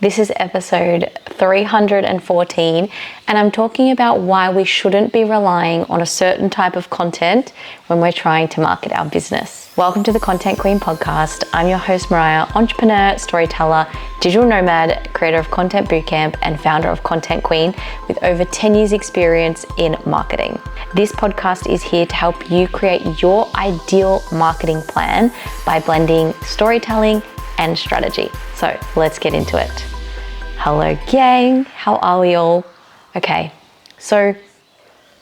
This is episode 314, and I'm talking about why we shouldn't be relying on a certain type of content when we're trying to market our business. Welcome to the Content Queen podcast. I'm your host, Mariah, entrepreneur, storyteller, digital nomad, creator of Content Bootcamp, and founder of Content Queen with over 10 years experience in marketing. This podcast is here to help you create your ideal marketing plan by blending storytelling and strategy. So let's get into it. Hello gang, how are we all? Okay, so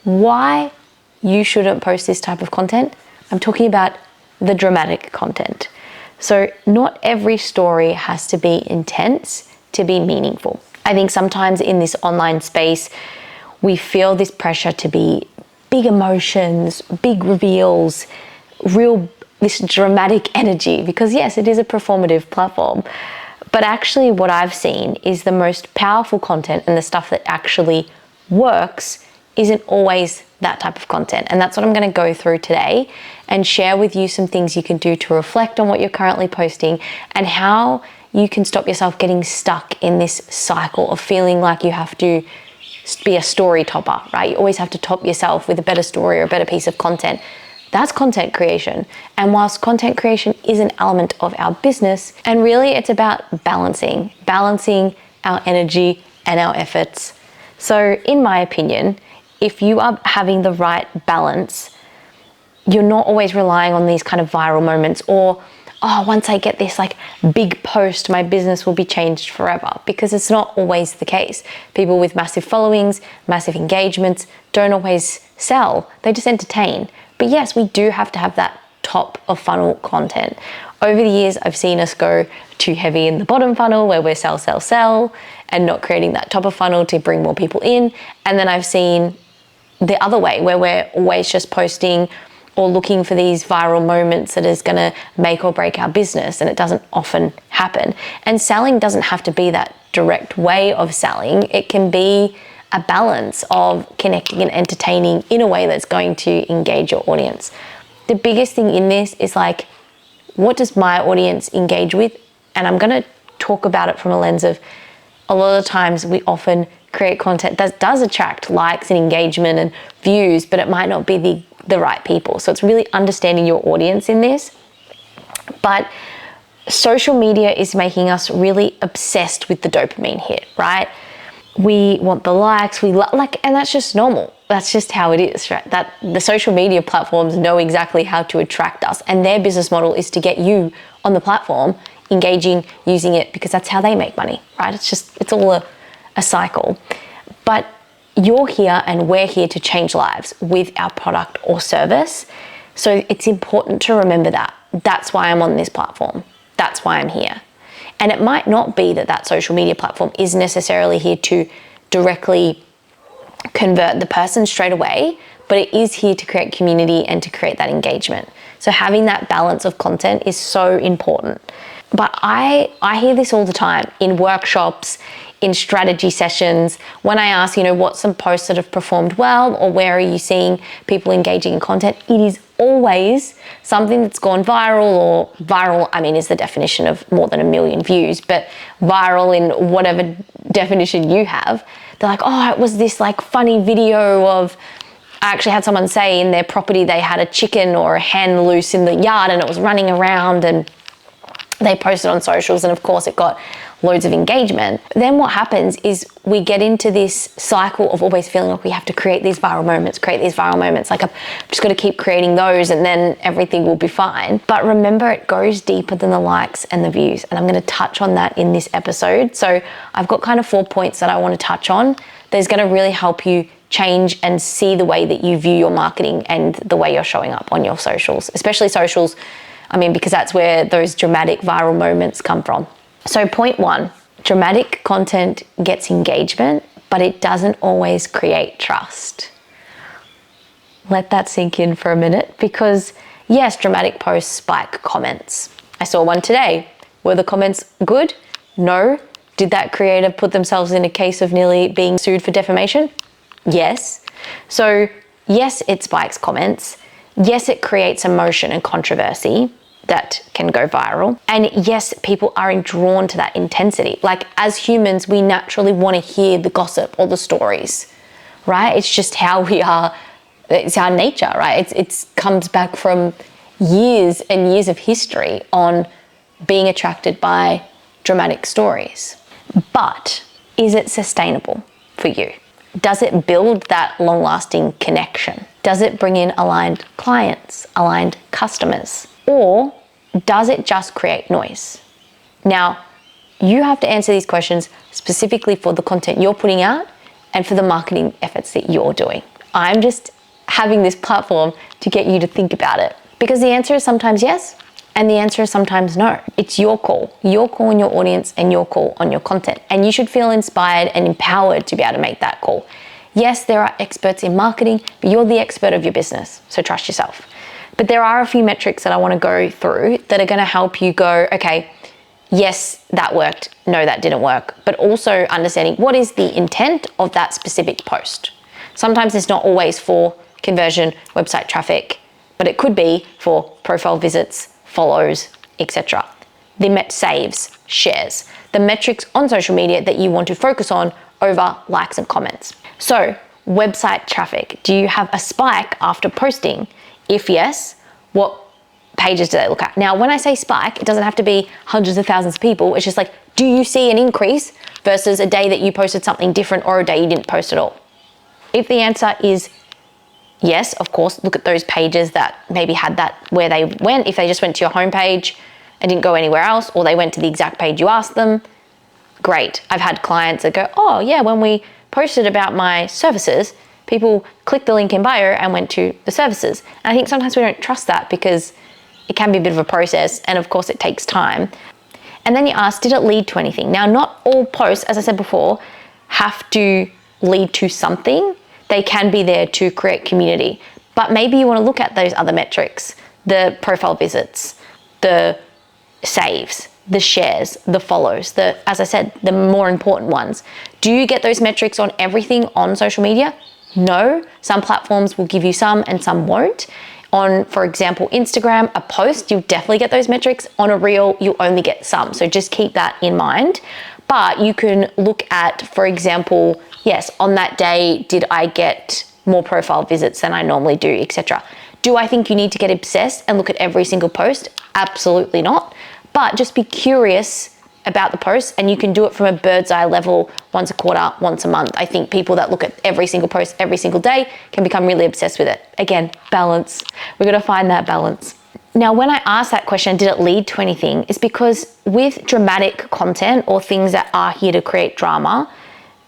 why you shouldn't post this type of content? I'm talking about the dramatic content. So not every story has to be intense to be meaningful. I think sometimes in this online space, we feel this pressure to be big emotions, big reveals, this dramatic energy, because yes, it is a performative platform. But actually what I've seen is the most powerful content and the stuff that actually works isn't always that type of content. And that's what I'm going to go through today and share with you some things you can do to reflect on what you're currently posting and how you can stop yourself getting stuck in this cycle of feeling like you have to be a story topper, right? You always have to top yourself with a better story or a better piece of content. That's content creation. And whilst content creation is an element of our business, and really it's about balancing our energy and our efforts. So in my opinion, if you are having the right balance, you're not always relying on these kind of viral moments or, oh, once I get this like big post, my business will be changed forever, because it's not always the case. People with massive followings, massive engagements don't always sell, they just entertain. But yes, we do have to have that top of funnel content. Over the years, I've seen us go too heavy in the bottom funnel where we're sell, and not creating that top of funnel to bring more people in. And then I've seen the other way where we're always just posting or looking for these viral moments that is gonna make or break our business, and it doesn't often happen. And selling doesn't have to be that direct way of selling. It can be a balance of connecting and entertaining in a way that's going to engage your audience. The biggest thing in this is like, what does my audience engage with? And I'm gonna talk about it from a lens of, a lot of times we often create content that does attract likes and engagement and views, but it might not be the right people. So it's really understanding your audience in this. But social media is making us really obsessed with the dopamine hit, right? We want the likes, and that's just normal. That's just how it is, right? That the social media platforms know exactly how to attract us, and their business model is to get you on the platform, engaging, using it, because that's how they make money, right? It's all a cycle. But you're here and we're here to change lives with our product or service. So it's important to remember that. That's why I'm on this platform. That's why I'm here. And it might not be that social media platform is necessarily here to directly convert the person straight away, but it is here to create community and to create that engagement. So having that balance of content is so important. But I hear this all the time in workshops, in strategy sessions, when I ask, what's some posts that have performed well, or where are you seeing people engaging in content? It is always something that's gone viral, is the definition of more than 1 million views, but viral in whatever definition you have. They're like, oh, it was this like funny video of, I actually had someone say in their property they had a chicken or a hen loose in the yard and it was running around, and they posted on socials, and of course it got loads of engagement. Then what happens is we get into this cycle of always feeling like we have to create these viral moments. Like I've just got to keep creating those and then everything will be fine. But remember, it goes deeper than the likes and the views. And I'm going to touch on that in this episode. So I've got kind of 4 points that I want to touch on. That's going to really help you change and see the way that you view your marketing and the way you're showing up on your socials, especially socials. Because that's where those dramatic viral moments come from. So point 1, dramatic content gets engagement, but it doesn't always create trust. Let that sink in for a minute, because yes, dramatic posts spike comments. I saw one today. Were the comments good? No. Did that creator put themselves in a case of nearly being sued for defamation? Yes. So yes, it spikes comments. Yes, it creates emotion and controversy. that can go viral. And yes, people are drawn to that intensity. Like as humans, we naturally want to hear the gossip or the stories, right? It's just how we are. It's our nature, right? It comes back from years and years of history on being attracted by dramatic stories. But is it sustainable for you? Does it build that long-lasting connection? Does it bring in aligned clients, aligned customers? Or does it just create noise? Now, you have to answer these questions specifically for the content you're putting out and for the marketing efforts that you're doing. I'm just having this platform to get you to think about it, because the answer is sometimes yes, and the answer is sometimes no. It's your call on your audience and your call on your content. And you should feel inspired and empowered to be able to make that call. Yes, there are experts in marketing, but you're the expert of your business, so trust yourself. But there are a few metrics that I want to go through that are going to help you go, okay, yes, that worked. No, that didn't work. But also understanding what is the intent of that specific post. Sometimes it's not always for conversion, website traffic, but it could be for profile visits, follows, etc. The saves, shares, the metrics on social media that you want to focus on over likes and comments. So website traffic, do you have a spike after posting? If yes, what pages do they look at? Now, when I say spike, it doesn't have to be hundreds of thousands of people. It's just like, do you see an increase versus a day that you posted something different or a day you didn't post at all? If the answer is yes, of course, look at those pages that maybe had that where they went. If they just went to your homepage and didn't go anywhere else, or they went to the exact page you asked them, great. I've had clients that go, oh yeah, when we posted about my services, people clicked the link in bio and went to the services. And I think sometimes we don't trust that because it can be a bit of a process, and of course it takes time. And then you ask, did it lead to anything? Now, not all posts, as I said before, have to lead to something. They can be there to create community, but maybe you want to look at those other metrics, the profile visits, the saves, the shares, the follows, as I said, the more important ones. Do you get those metrics on everything on social media? No, some platforms will give you some and some won't. On, for example, Instagram, a post, you definitely get those metrics. On a reel, you only get some. So just keep that in mind. But you can look at, for example, yes, on that day, did I get more profile visits than I normally do, etc. Do I think you need to get obsessed and look at every single post? Absolutely not. But just be curious about the posts, and you can do it from a bird's eye level, once a quarter, once a month. I think people that look at every single post every single day can become really obsessed with it. Again, balance. We're gonna find that balance. Now, when I ask that question, did it lead to anything? It's because with dramatic content or things that are here to create drama,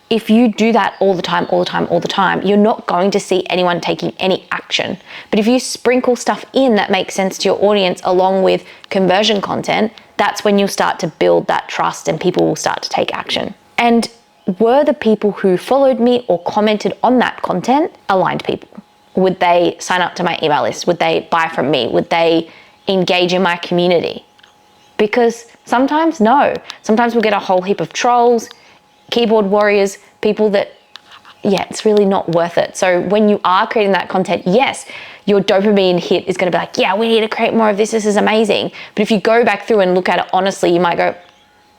if you do that all the time, you're not going to see anyone taking any action. But if you sprinkle stuff in that makes sense to your audience along with conversion content, that's when you'll start to build that trust and people will start to take action. And were the people who followed me or commented on that content aligned people? Would they sign up to my email list? Would they buy from me? Would they engage in my community? Because sometimes, no. Sometimes we'll get a whole heap of trolls, keyboard warriors, people that, yeah, it's really not worth it. So when you are creating that content, yes, your dopamine hit is going to be like, yeah, we need to create more of this. This is amazing. But if you go back through and look at it honestly, you might go,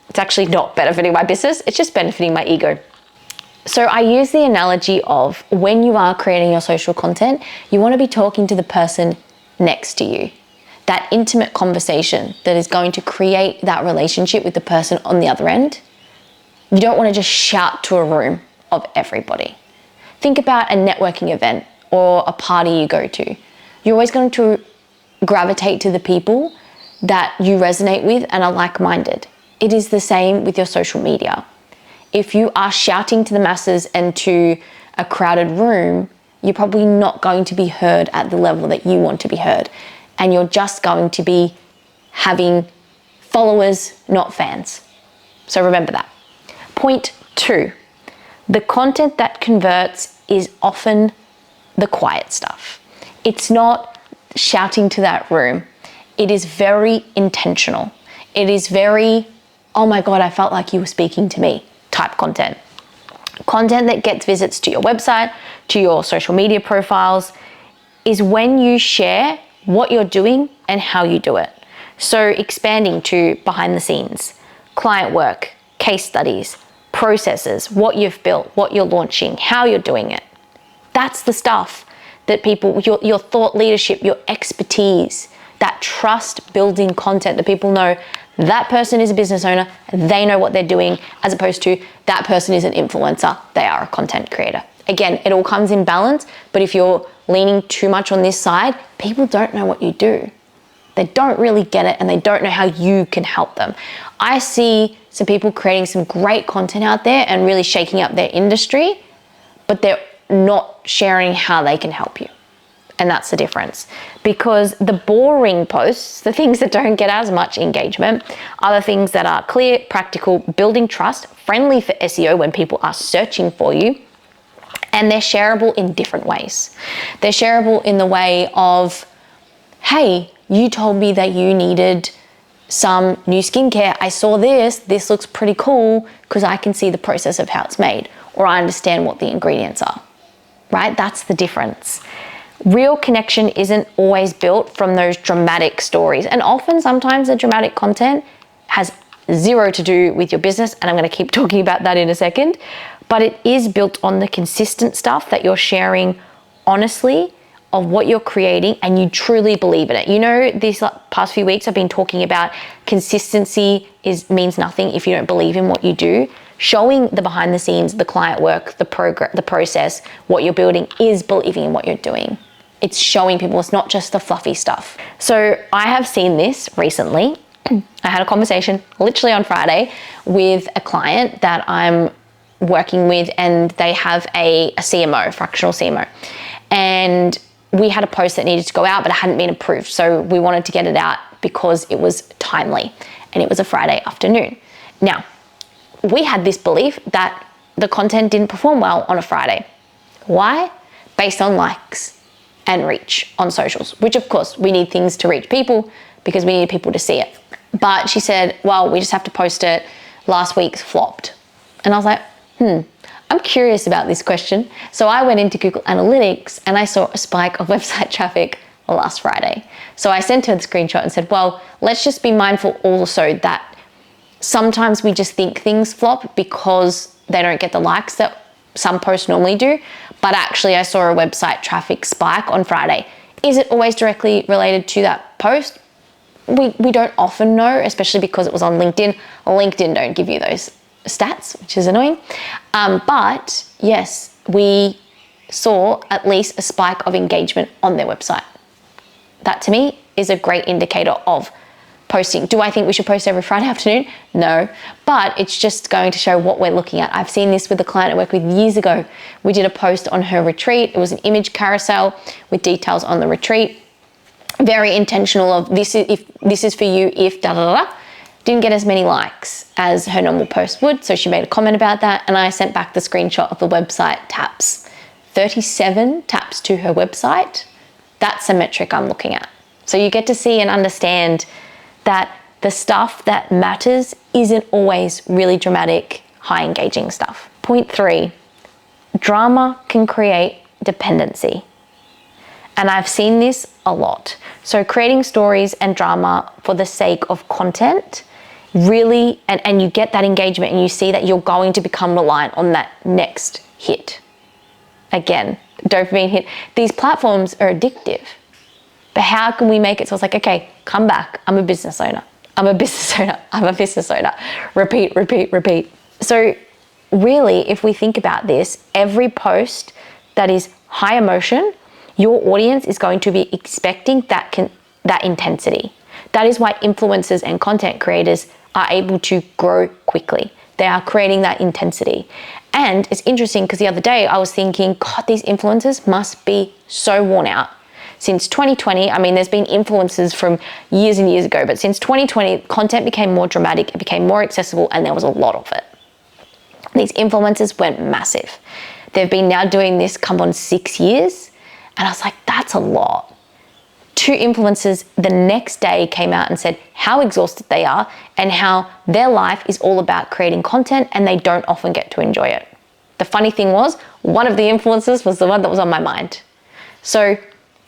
it's actually not benefiting my business. It's just benefiting my ego. So I use the analogy of when you are creating your social content, you want to be talking to the person next to you. That intimate conversation that is going to create that relationship with the person on the other end. You don't want to just shout to a room of everybody. Think about a networking event or a party you go to. You're always going to gravitate to the people that you resonate with and are like-minded. It is the same with your social media. If you are shouting to the masses and to a crowded room, you're probably not going to be heard at the level that you want to be heard. And you're just going to be having followers, not fans. So remember that. Point 2, the content that converts is often the quiet stuff. It's not shouting to that room. It is very intentional. It is very, oh my God, I felt like you were speaking to me type content. Content that gets visits to your website, to your social media profiles, is when you share what you're doing and how you do it. So expanding to behind the scenes, client work, case studies, processes, what you've built, what you're launching, how you're doing it. That's the stuff that people, your thought leadership, your expertise, that trust building content that people know that person is a business owner, they know what they're doing, as opposed to that person is an influencer, they are a content creator. Again, it all comes in balance, but if you're leaning too much on this side, people don't know what you do. They don't really get it and they don't know how you can help them. I see some people creating some great content out there and really shaking up their industry, but they're not sharing how they can help you. And that's the difference, because the boring posts, the things that don't get as much engagement, are the things that are clear, practical, building trust, friendly for SEO when people are searching for you, and they're shareable in different ways. They're shareable in the way of, hey, you told me that you needed some new skincare. I saw this looks pretty cool because I can see the process of how it's made, or I understand what the ingredients are, right? That's the difference. Real connection isn't always built from those dramatic stories. And often, sometimes the dramatic content has zero to do with your business. And I'm going to keep talking about that in a second. But it is built on the consistent stuff that you're sharing honestly of what you're creating and you truly believe in it. You know, these past few weeks I've been talking about consistency means nothing if you don't believe in what you do. Showing the behind the scenes, the client work, the process, what you're building is believing in what you're doing. It's showing people it's not just the fluffy stuff. So I have seen this recently. I had a conversation literally on Friday with a client that I'm working with, and they have a CMO, fractional CMO. And we had a post that needed to go out, but it hadn't been approved. So we wanted to get it out because it was timely, and it was a Friday afternoon. Now, we had this belief that the content didn't perform well on a Friday. Why? Based on likes and reach on socials, which of course we need things to reach people because we need people to see it. But she said, well, we just have to post it. Last week's flopped. And I was like, I'm curious about this question. So I went into Google Analytics and I saw a spike of website traffic last Friday. So I sent her the screenshot and said, well, let's just be mindful also that sometimes we just think things flop because they don't get the likes that some posts normally do. But actually I saw a website traffic spike on Friday. Is it always directly related to that post? We don't often know, especially because it was on LinkedIn. LinkedIn don't give you those stats, which is annoying. But yes, we saw at least a spike of engagement on their website. That to me is a great indicator of posting. Do I think we should post every Friday afternoon? No, but it's just going to show what we're looking at. I've seen this with a client I worked with years ago. We did a post on her retreat. It was an image carousel with details on the retreat. Very intentional of this is for you if da da da. Didn't get as many likes as her normal post would, so she made a comment about that, and I sent back the screenshot of the website taps. 37 taps to her website. That's a metric I'm looking at. So you get to see and understand that the stuff that matters isn't always really dramatic, high engaging stuff. Point 3, drama can create dependency. And I've seen this a lot. So creating stories and drama for the sake of content really, and you get that engagement and you see that you're going to become reliant on that next hit. Again, dopamine hit. These platforms are addictive. But how can we make it so it's like, okay, come back. I'm a business owner. I'm a business owner. I'm a business owner. Repeat, repeat, repeat. So really, if we think about this, every post that is high emotion, your audience is going to be expecting that intensity. That is why influencers and content creators are able to grow quickly. They are creating that intensity. And it's interesting because the other day I was thinking, God, these influencers must be so worn out. Since 2020, I mean, there's been influencers from years and years ago, but since 2020, content became more dramatic, it became more accessible, and there was a lot of it. These influencers went massive. They've been now doing this, come on, 6 years. And I was like, that's a lot. 2 influencers the next day came out and said how exhausted they are and how their life is all about creating content and they don't often get to enjoy it. The funny thing was, one of the influencers was the one that was on my mind. So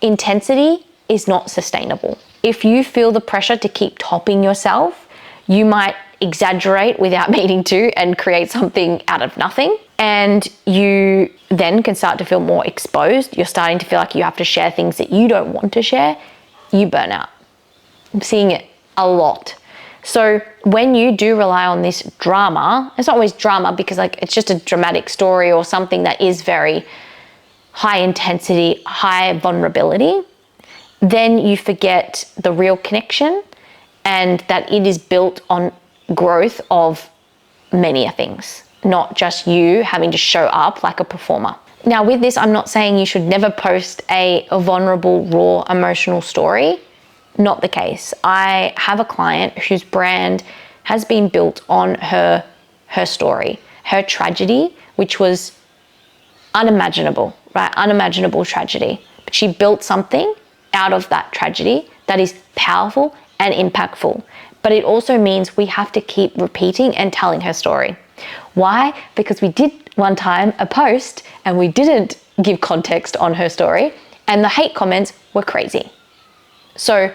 intensity is not sustainable. If you feel the pressure to keep topping yourself, you might exaggerate without meaning to and create something out of nothing. And you then can start to feel more exposed. You're starting to feel like you have to share things that you don't want to share. You burn out. I'm seeing it a lot. So when you do rely on this drama, it's not always drama because like it's just a dramatic story or something that is very high intensity, high vulnerability, then you forget the real connection and that it is built on growth of many things, not just you having to show up like a performer. Now with this, I'm not saying you should never post a vulnerable, raw, emotional story. Not the case. I have a client whose brand has been built on her story, her tragedy, which was unimaginable, right? Unimaginable tragedy. But she built something out of that tragedy that is powerful and impactful. But it also means we have to keep repeating and telling her story. Why? Because we did one time a post and we didn't give context on her story and the hate comments were crazy. So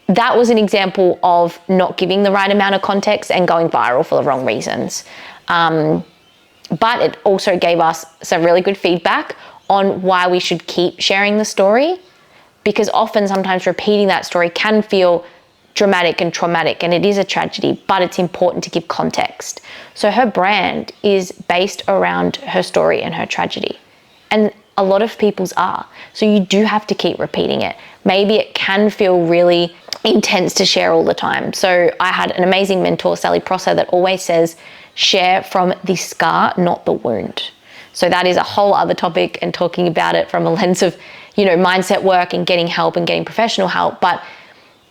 that was an example of not giving the right amount of context and going viral for the wrong reasons. But it also gave us some really good feedback on why we should keep sharing the story, because often sometimes repeating that story can feel dramatic and traumatic, and it is a tragedy, but it's important to give context. So her brand is based around her story and her tragedy, and a lot of people's are. So you do have to keep repeating it. Maybe it can feel really intense to share all the time. So I had an amazing mentor, Sally Prosser, that always says, share from the scar, not the wound. So that is a whole other topic and talking about it from a lens of, mindset work and getting help and getting professional help. But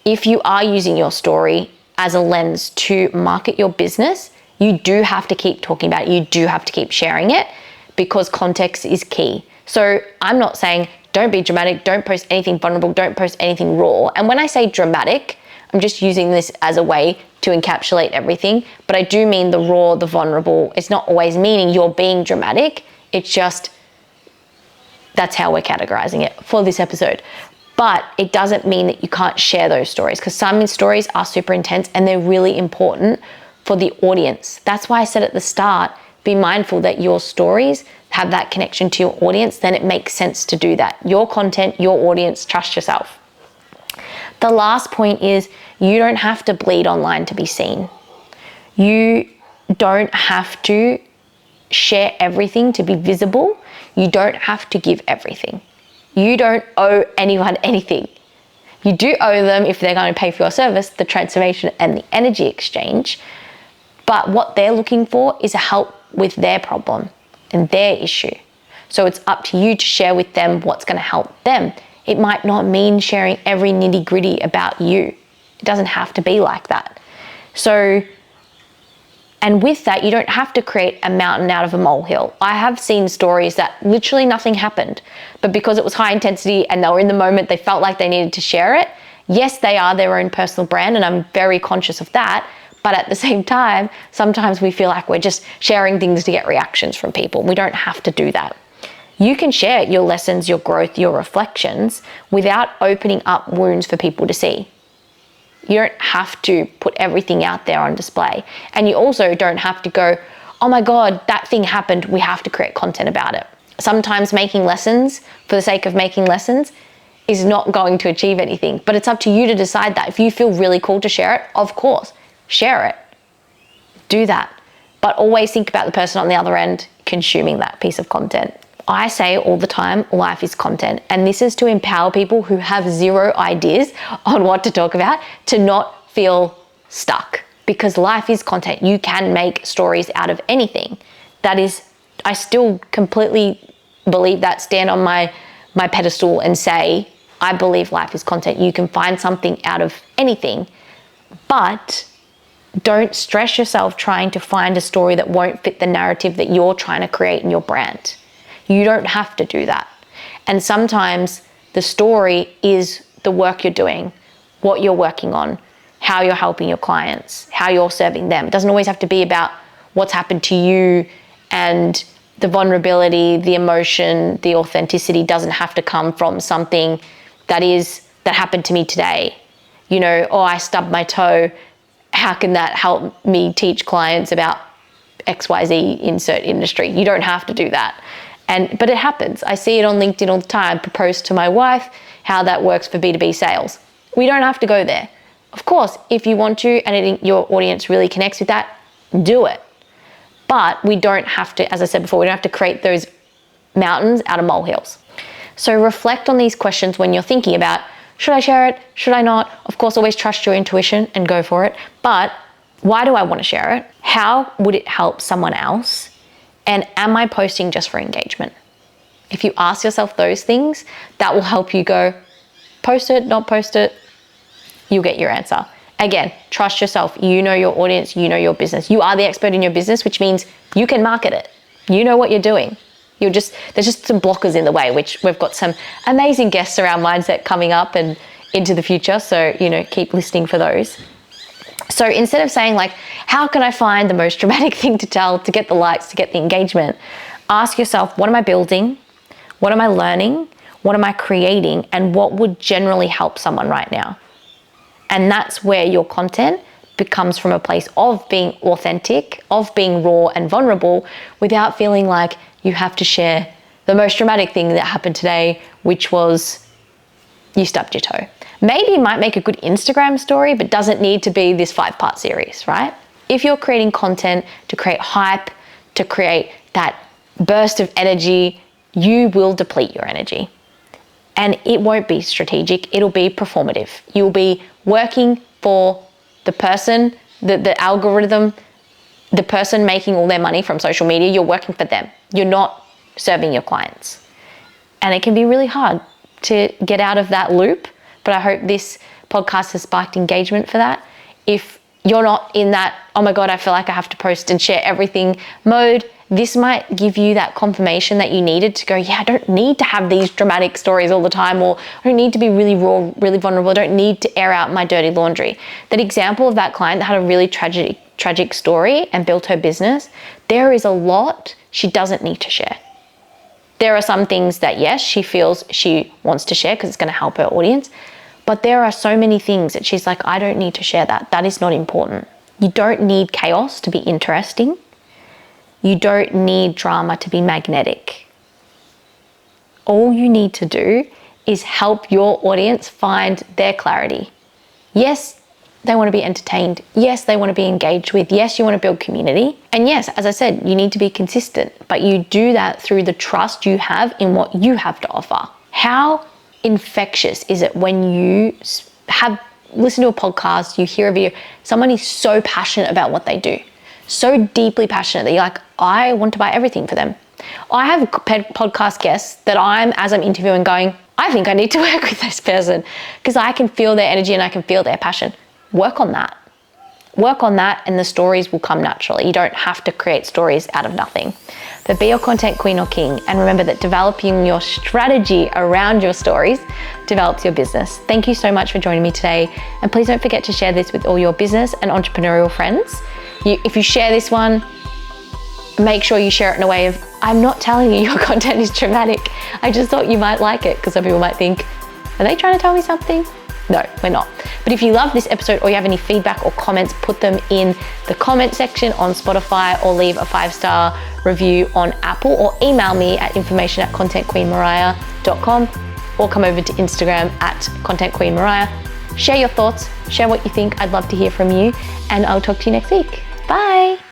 if you are using your story as a lens to market your business, you do have to keep talking about it. You do have to keep sharing it because context is key. So I'm not saying don't be dramatic, don't post anything vulnerable, don't post anything raw. And when I say dramatic, I'm just using this as a way to encapsulate everything. But I do mean the raw, the vulnerable. It's not always meaning you're being dramatic. It's just, that's how we're categorizing it for this episode. But it doesn't mean that you can't share those stories, because some stories are super intense and they're really important for the audience. That's why I said at the start, be mindful that your stories have that connection to your audience. Then it makes sense to do that. Your content, your audience, trust yourself. The last point is you don't have to bleed online to be seen. You don't have to share everything to be visible. You don't have to give everything. You don't owe anyone anything. You do owe them, if they're going to pay for your service, the transformation and the energy exchange. But what they're looking for is a help with their problem and their issue. So it's up to you to share with them what's going to help them. It might not mean sharing every nitty gritty about you. It doesn't have to be like that. So, and with that, you don't have to create a mountain out of a molehill. I have seen stories that literally nothing happened, but because it was high intensity and they were in the moment, they felt like they needed to share it. Yes, they are their own personal brand, and I'm very conscious of that. But at the same time, sometimes we feel like we're just sharing things to get reactions from people. We don't have to do that. You can share your lessons, your growth, your reflections without opening up wounds for people to see. You don't have to put everything out there on display. And you also don't have to go, oh my God, that thing happened. We have to create content about it. Sometimes making lessons for the sake of making lessons is not going to achieve anything, but it's up to you to decide that. If you feel really cool to share it, of course, share it. Do that. But always think about the person on the other end consuming that piece of content. I say all the time, life is content. And this is to empower people who have zero ideas on what to talk about to not feel stuck, because life is content. You can make stories out of anything. That is, I still completely believe that, stand on my pedestal and say, I believe life is content. You can find something out of anything, but don't stress yourself trying to find a story that won't fit the narrative that you're trying to create in your brand. You don't have to do that. And sometimes the story is the work you're doing, what you're working on, how you're helping your clients, how you're serving them. It doesn't always have to be about what's happened to you, and the vulnerability, the emotion, the authenticity doesn't have to come from something that happened to me today. oh, I stubbed my toe. How can that help me teach clients about XYZ insert industry? You don't have to do that. But it happens. I see it on LinkedIn all the time. Propose to my wife, how that works for B2B sales. We don't have to go there. Of course, if you want to and your audience really connects with that, do it. But we don't have to, as I said before, we don't have to create those mountains out of molehills. So reflect on these questions when you're thinking about, should I share it? Should I not? Of course, always trust your intuition and go for it. But why do I want to share it? How would it help someone else? And am I posting just for engagement? If you ask yourself those things, that will help you go, post it, not post it, you'll get your answer. Again, trust yourself. You know your audience, you know your business. You are the expert in your business, which means you can market it. You know what you're doing. There's just some blockers in the way, which we've got some amazing guests around mindset coming up and into the future. So, keep listening for those. So instead of saying like, how can I find the most dramatic thing to tell to get the likes, to get the engagement? Ask yourself, what am I building? What am I learning? What am I creating? And what would generally help someone right now? And that's where your content becomes from a place of being authentic, of being raw and vulnerable without feeling like you have to share the most dramatic thing that happened today, which was you stubbed your toe. Maybe it might make a good Instagram story, but doesn't need to be this 5-part series, right? If you're creating content to create hype, to create that burst of energy, you will deplete your energy. And it won't be strategic, it'll be performative. You'll be working for the person, the algorithm, the person making all their money from social media, you're working for them. You're not serving your clients. And it can be really hard to get out of that loop, but I hope this podcast has sparked engagement for that. If you're not in that, oh my God, I feel like I have to post and share everything mode, this might give you that confirmation that you needed to go, yeah, I don't need to have these dramatic stories all the time, or I don't need to be really raw, really vulnerable. I don't need to air out my dirty laundry. That example of that client that had a really tragic story and built her business, there is a lot she doesn't need to share. There are some things that, yes, she feels she wants to share because it's going to help her audience. But there are so many things that she's like, I don't need to share that. That is not important. You don't need chaos to be interesting. You don't need drama to be magnetic. All you need to do is help your audience find their clarity. Yes, they want to be entertained. Yes, they want to be engaged with. Yes, you want to build community. And yes, as I said, you need to be consistent, but you do that through the trust you have in what you have to offer. How infectious is it when you listen to a podcast, you hear a video, someone is so passionate about what they do, so deeply passionate that you're like, I want to buy everything for them. I have podcast guests that as I'm interviewing going, I think I need to work with this person because I can feel their energy and I can feel their passion. Work on that. Work on that and the stories will come naturally. You don't have to create stories out of nothing. But be your content queen or king, and remember that developing your strategy around your stories develops your business. Thank you so much for joining me today. And please don't forget to share this with all your business and entrepreneurial friends. If you share this one, make sure you share it in a way of, I'm not telling you your content is dramatic. I just thought you might like it, because some people might think, are they trying to tell me something? No, we're not. But if you love this episode or you have any feedback or comments, put them in the comment section on Spotify, or leave a 5-star review on Apple, or email me at information@contentqueenmariah.com, or come over to Instagram @contentqueenmariah. Share your thoughts, share what you think. I'd love to hear from you, and I'll talk to you next week. Bye.